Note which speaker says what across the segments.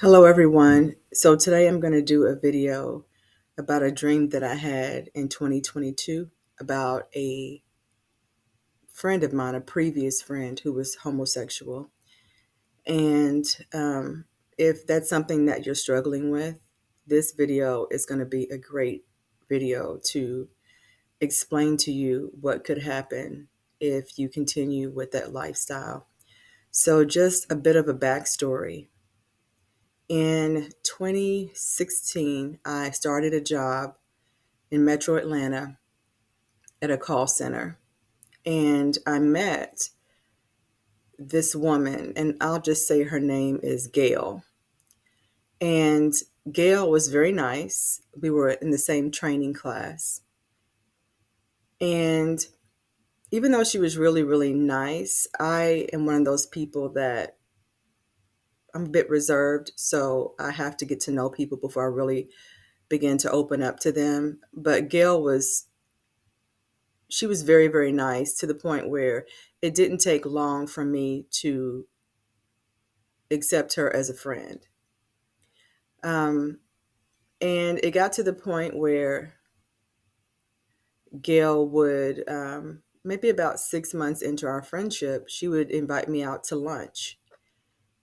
Speaker 1: Hello, everyone. So today I'm going to do a video about a dream that I had in 2022 about a friend of mine, a previous friend who was homosexual. And if that's something that you're struggling with, this video is going to be a great video to explain to you what could happen if you continue with that lifestyle. So, just a bit of a backstory. In 2016, I started a job in Metro Atlanta at a call center, and I met this woman, and I'll just say her name is Gail. And Gail was very nice. We were in the same training class. And even though she was really, really nice, I am one of those people that I'm a bit reserved. So I have to get to know people before I really begin to open up to them. But Gail was she was very, very nice to the point where it didn't take long for me to accept her as a friend. Um, and it got to the point where Gail would, maybe about 6 months into our friendship, she would invite me out to lunch.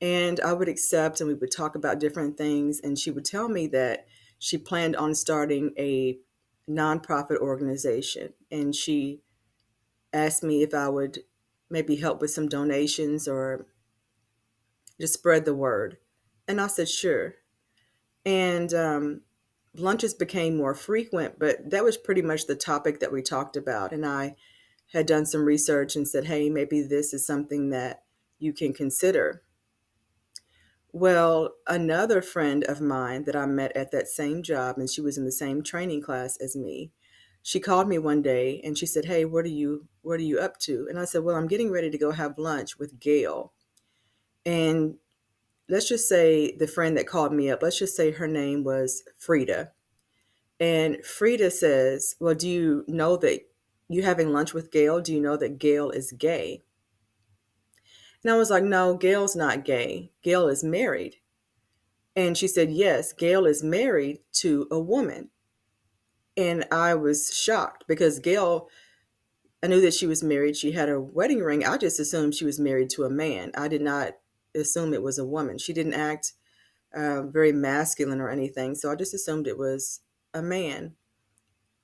Speaker 1: And I would accept, and we would talk about different things. And she would tell me that she planned on starting a nonprofit organization. And she asked me if I would maybe help with some donations or just spread the word. And I said, sure. And lunches became more frequent, but that was pretty much the topic that we talked about. And I had done some research and said, hey, maybe this is something that you can consider. Well, another friend of mine that I met at that same job, and she was in the same training class as me, she called me one day and she said, hey, what are you up to? And I said, well, I'm getting ready to go have lunch with Gail. And let's just say the friend that called me up, let's just say her name was Frida. And Frida says, well, do you know that you having lunch with Gail? Do you know that Gail is gay? And I was like, no, Gail's not gay. Gail is married. And she said, yes, Gail is married to a woman. And I was shocked because Gail, I knew that she was married. She had her wedding ring. I just assumed she was married to a man. I did not assume it was a woman. She didn't act very masculine or anything. So I just assumed it was a man.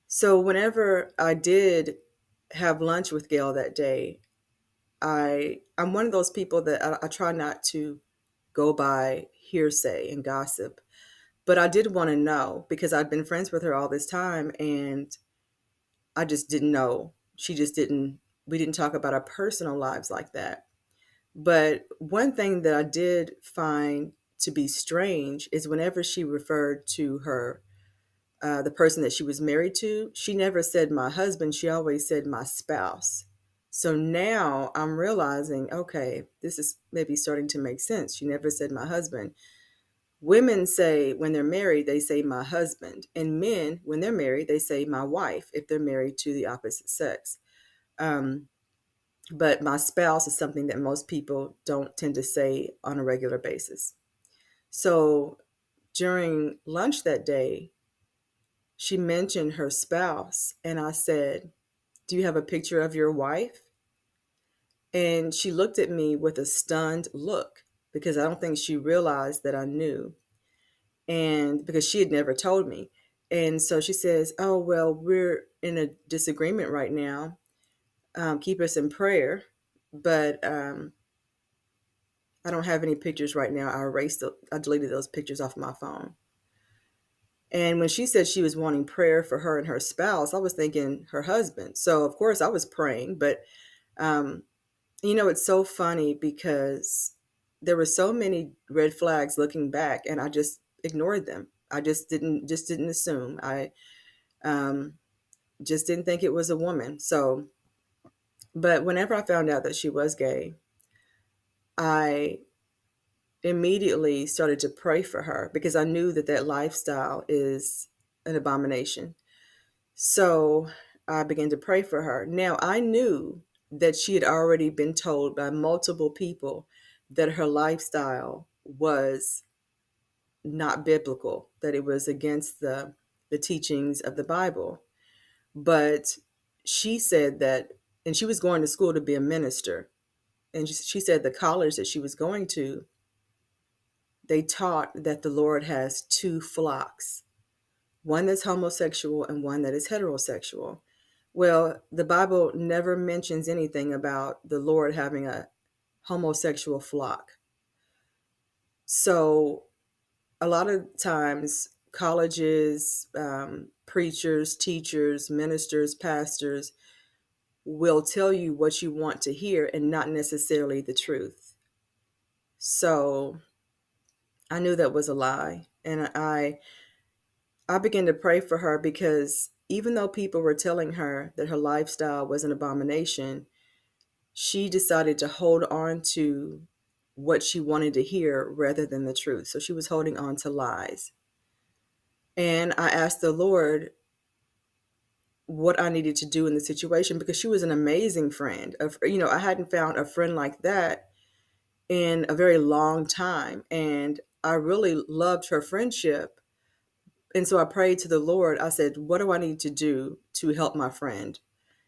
Speaker 1: So whenever I did have lunch with Gail that day, I'm one of those people that I try not to go by hearsay and gossip. But I did want to know because I'd been friends with her all this time and I just didn't know. She just didn't, we didn't talk about our personal lives like that. But one thing that I did find to be strange is whenever she referred to the person that she was married to, she never said my husband. She always said my spouse. So now I'm realizing, okay, this is maybe starting to make sense. She never said my husband. Women say when they're married, they say my husband. And men, when they're married, they say my wife if they're married to the opposite sex. Um, but my spouse is something that most people don't tend to say on a regular basis. So during lunch that day, she mentioned her spouse, and I said, do you have a picture of your wife? And she looked at me with a stunned look because I don't think she realized that I knew, and because she had never told me. And so she says, oh, well, we're in a disagreement right now. Keep us in prayer. But I don't have any pictures right now. I deleted those pictures off my phone. And when she said she was wanting prayer for her and her spouse, I was thinking her husband. So, of course, I was praying. But, um, it's so funny because there were so many red flags looking back, and I just ignored them. I just didn't assume. I um, just didn't think it was a woman. So, but whenever I found out that she was gay, I immediately started to pray for her because I knew that that lifestyle is an abomination. So I began to pray for her. Now I knew that she had already been told by multiple people that her lifestyle was not biblical, that it was against the teachings of the Bible. But she said that, and she was going to school to be a minister. And she said the college that she was going to, they taught that the Lord has two flocks, one that's homosexual and one that is heterosexual. Well, the Bible never mentions anything about the Lord having a homosexual flock. So a lot of times, colleges, preachers, teachers, ministers, pastors will tell you what you want to hear and not necessarily the truth. So I knew that was a lie. And I began to pray for her, because even though people were telling her that her lifestyle was an abomination, she decided to hold on to what she wanted to hear rather than the truth. So she was holding on to lies. And I asked the Lord what I needed to do in the situation, because she was an amazing friend. I hadn't found a friend like that in a very long time. And I really loved her friendship. And so I prayed to the Lord. I said, what do I need to do to help my friend?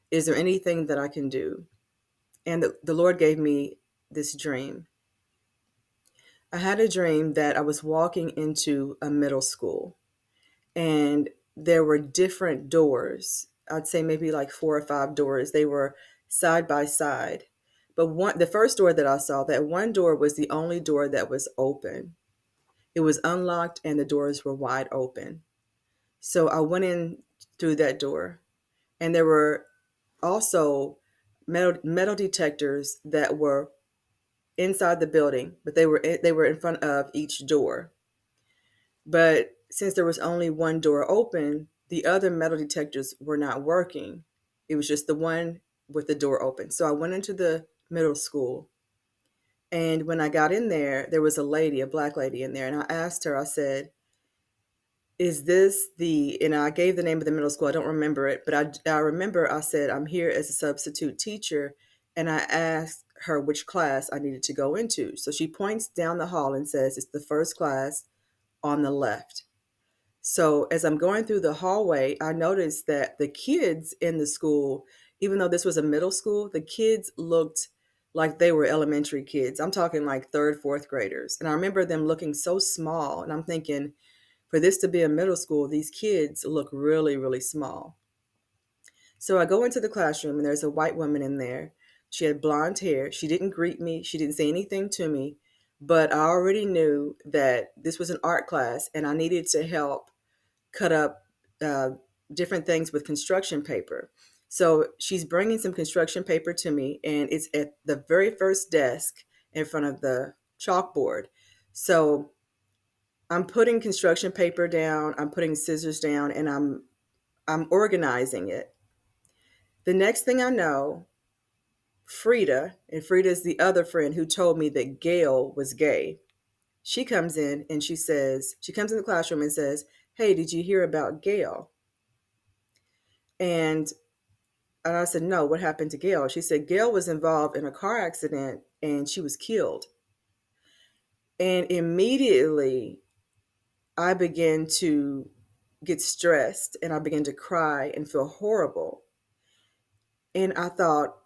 Speaker 1: Is there anything that I can do? And the Lord gave me this dream. I had a dream that I was walking into a middle school, and there were different doors. I'd say maybe like 4 or 5 doors. They were side by side. But the first door that I saw, that one door was the only door that was open. It was unlocked and the doors were wide open. So I went in through that door, and there were also metal detectors that were inside the building, but they were in front of each door. But since there was only one door open, the other metal detectors were not working. It was just the one with the door open. So I went into the middle school. And when I got in there was a black lady in there. And I asked her, I said, is this and I gave the name of the middle school. I don't remember it, but I remember I said, I'm here as a substitute teacher. And I asked her which class I needed to go into. So she points down the hall and says, it's the first class on the left. So as I'm going through the hallway, I noticed that the kids in the school, even though this was a middle school, the kids looked like they were elementary kids. I'm talking like third, fourth graders. And I remember them looking so small. And I'm thinking, for this to be a middle school, these kids look really, really small. So I go into the classroom, and there's a white woman in there. She had blonde hair. She didn't greet me. She didn't say anything to me. But I already knew that this was an art class, and I needed to help cut up uh, different things with construction paper. So she's bringing some construction paper to me, and it's at the very first desk in front of the chalkboard. So I'm putting construction paper down, I'm putting scissors down, and I'm organizing it. The next thing I know, Frida's the other friend who told me that Gail was gay. She comes in and she comes in the classroom and says, hey, did you hear about Gail? And I said, no, what happened to Gail? She said, Gail was involved in a car accident and she was killed. And immediately I began to get stressed, and I began to cry and feel horrible. And I thought,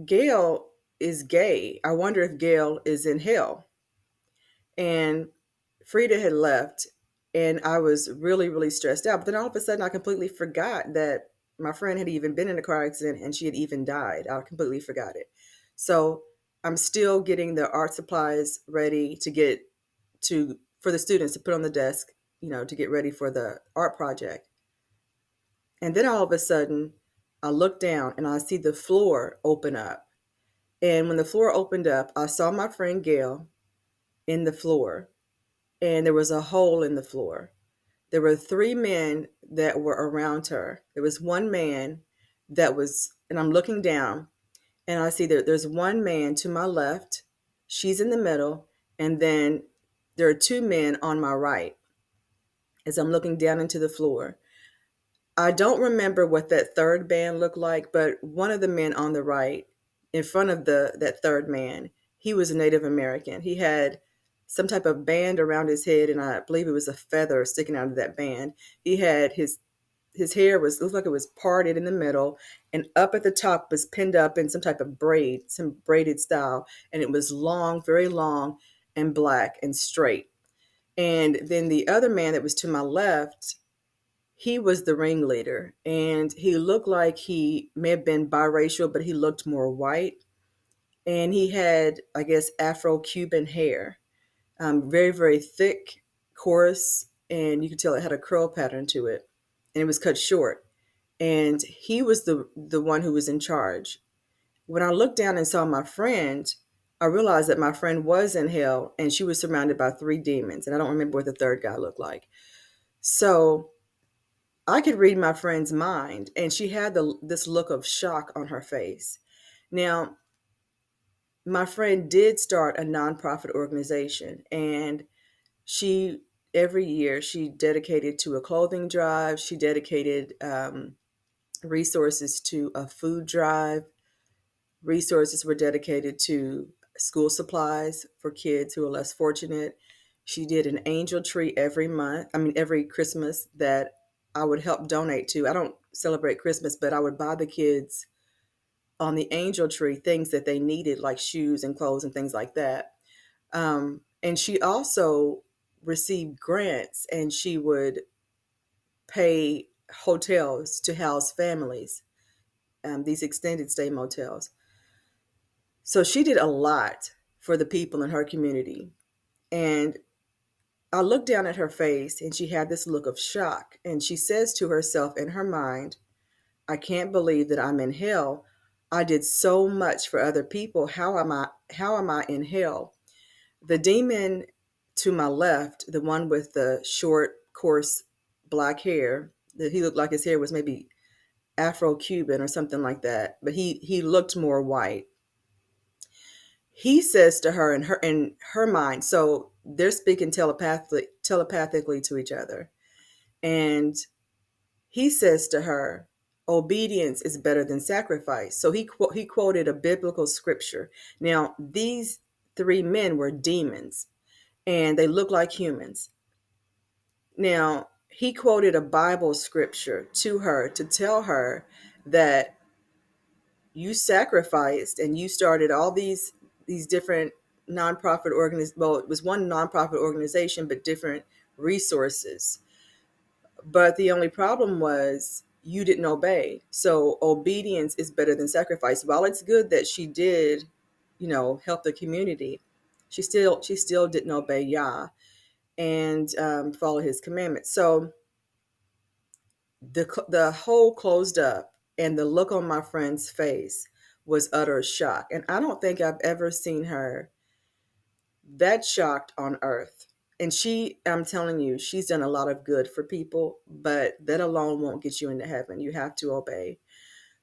Speaker 1: Gail is gay. I wonder if Gail is in hell. And Frida had left, and I was really, really stressed out. But then all of a sudden, I completely forgot that my friend had even been in a car accident and she had even died. I completely forgot it. So I'm still getting the art supplies ready for the students to put on the desk, to get ready for the art project. And then all of a sudden, I look down and I see the floor open up. And when the floor opened up, I saw my friend Gail in the floor, and there was a hole in the floor. There were 3 men that were around her. There was one man and I'm looking down, and I see that there's one man to my left, she's in the middle, and then there are 2 men on my right as I'm looking down into the floor. I don't remember what that third man looked like, but one of the men on the right, in front of that third man, he was a Native American. He had some type of band around his head, and I believe it was a feather sticking out of that band. He had his hair was, it looked like it was parted in the middle, and up at the top was pinned up in some type of braid, some braided style, and it was long, very long, and black and straight. And then the other man that was to my left, he was the ringleader, and he looked like he may have been biracial, but he looked more white, and he had, I guess, Afro-Cuban hair, very, very thick, coarse, and you could tell it had a curl pattern to it, and it was cut short. And he was the one who was in charge. When I looked down and saw my friend, I realized that my friend was in hell, and she was surrounded by three demons, and I don't remember what the third guy looked like. So I could read my friend's mind, and she had this look of shock on her face. Now, my friend did start a nonprofit organization, and she every year she dedicated to a clothing drive. She dedicated resources to a food drive. Resources were dedicated to school supplies for kids who are less fortunate. She did an angel tree every month, I mean, every Christmas, that I would help donate to. I don't celebrate Christmas, but I would buy the kids on the angel tree things that they needed, like shoes and clothes and things like that. And she also received grants, and she would pay hotels to house families, these extended stay motels. So she did a lot for the people in her community. And I looked down at her face, and she had this look of shock. And she says to herself in her mind, I can't believe that I'm in hell. I did so much for other people. How am I in hell? The demon to my left, the one with the short, coarse black hair, that he looked like his hair was maybe Afro-Cuban or something like that, but he looked more white. He says to her in her mind, so they're speaking telepathically to each other, and he says to her, obedience is better than sacrifice. So he quoted a biblical scripture. Now, these three men were demons, and they look like humans. Now, he quoted a Bible scripture to her to tell her that you sacrificed and you started all these different nonprofit organizations. Well, it was one nonprofit organization, but different resources. But the only problem was you didn't obey. So obedience is better than sacrifice. While it's good that she did, help the community, she still didn't obey Yah and follow His commandments. So the hole closed up, and the look on my friend's face was utter shock. And I don't think I've ever seen her that shocked on earth. And I'm telling you, she's done a lot of good for people, but that alone won't get you into heaven. You have to obey.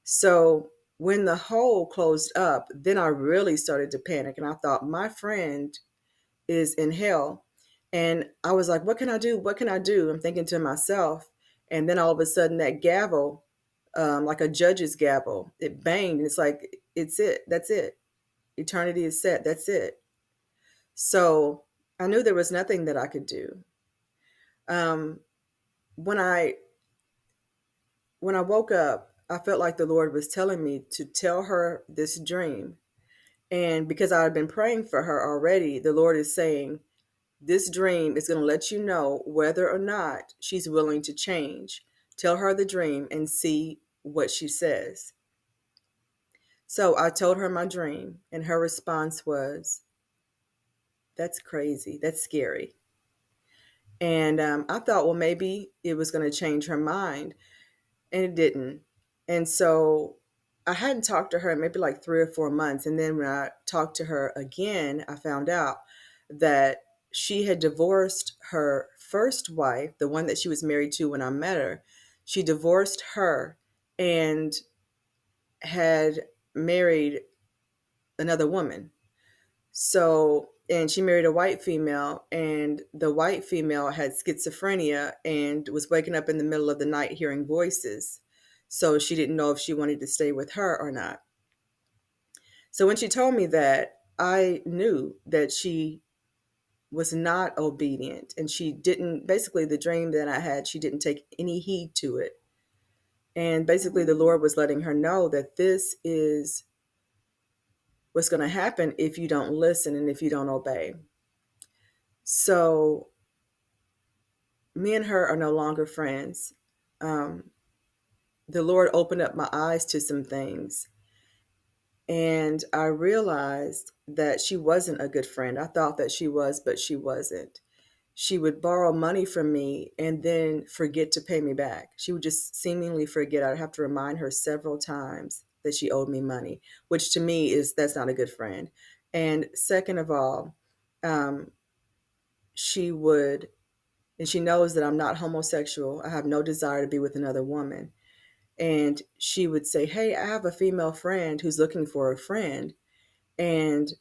Speaker 1: So when the hole closed up, then I really started to panic, and I thought my friend is in hell. And I was like, what can I do? What can I do? I'm thinking to myself. And then all of a sudden, that gavel, like a judge's gavel, it banged. And it's like, it's it. That's it. Eternity is set. That's it. So I knew there was nothing that I could do. Um, when I woke up, I felt like the Lord was telling me to tell her this dream. And because I had been praying for her already, the Lord is saying, this dream is going to let you know whether or not she's willing to change. Tell her the dream and see what she says. So I told her my dream, and her response was, that's crazy. That's scary. And I thought, well, maybe it was going to change her mind, and it didn't. And so I hadn't talked to her in maybe like 3 or 4 months. And then when I talked to her again, I found out that she had divorced her first wife, the one that she was married to when I met her. She divorced her and had married another woman. So, and she married a white female, and the white female had schizophrenia and was waking up in the middle of the night hearing voices. So she didn't know if she wanted to stay with her or not. So when she told me that, I knew that she was not obedient, and she didn't, basically the dream that I had, she didn't take any heed to it. And basically the Lord was letting her know that this is what's going to happen if you don't listen and if you don't obey. So me and her are no longer friends. Um, the Lord opened up my eyes to some things, and I realized that she wasn't a good friend. I thought that she was, but she wasn't. She would borrow money from me and then forget to pay me back. She would just seemingly forget. I'd have to remind her several times that she owed me money, which to me is, that's not a good friend. And second of all, um, she would, and she knows that I'm not homosexual. I have no desire to be with another woman. And she would say, "Hey, I have a female friend who's looking for a friend. And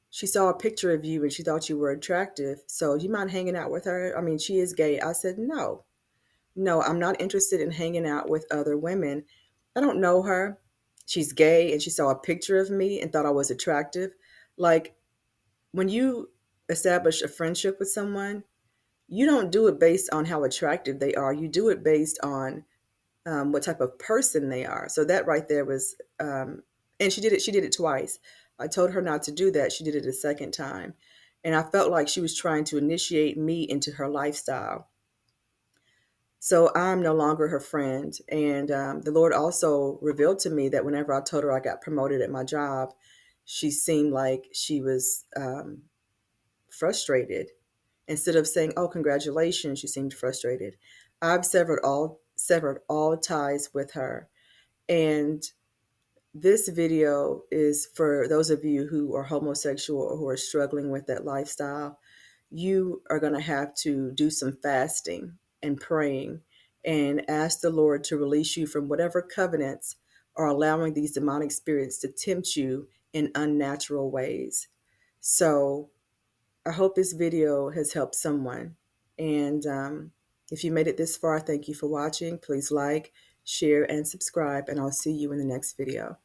Speaker 1: she saw a picture of you and she thought you were attractive. So you mind hanging out with her? I mean, she is gay." I said, "No, no, I'm not interested in hanging out with other women. I don't know her. She's gay and she saw a picture of me and thought I was attractive." Like, when you establish a friendship with someone, you don't do it based on how attractive they are. You do it based on what type of person they are. So that right there was, and she did it. She did it twice. I told her not to do that. She did it a second time, and I felt like she was trying to initiate me into her lifestyle. So I'm no longer her friend. And the Lord also revealed to me that whenever I told her I got promoted at my job, she seemed like she was frustrated. Instead of saying, "Oh, congratulations," she seemed frustrated. I've severed all ties with her. And this video is for those of you who are homosexual or who are struggling with that lifestyle. You are going to have to do some fasting and praying and ask the Lord to release you from whatever covenants are allowing these demonic spirits to tempt you in unnatural ways. So I hope this video has helped someone. And if you made it this far, thank you for watching. Please like, share, and subscribe, and I'll see you in the next video.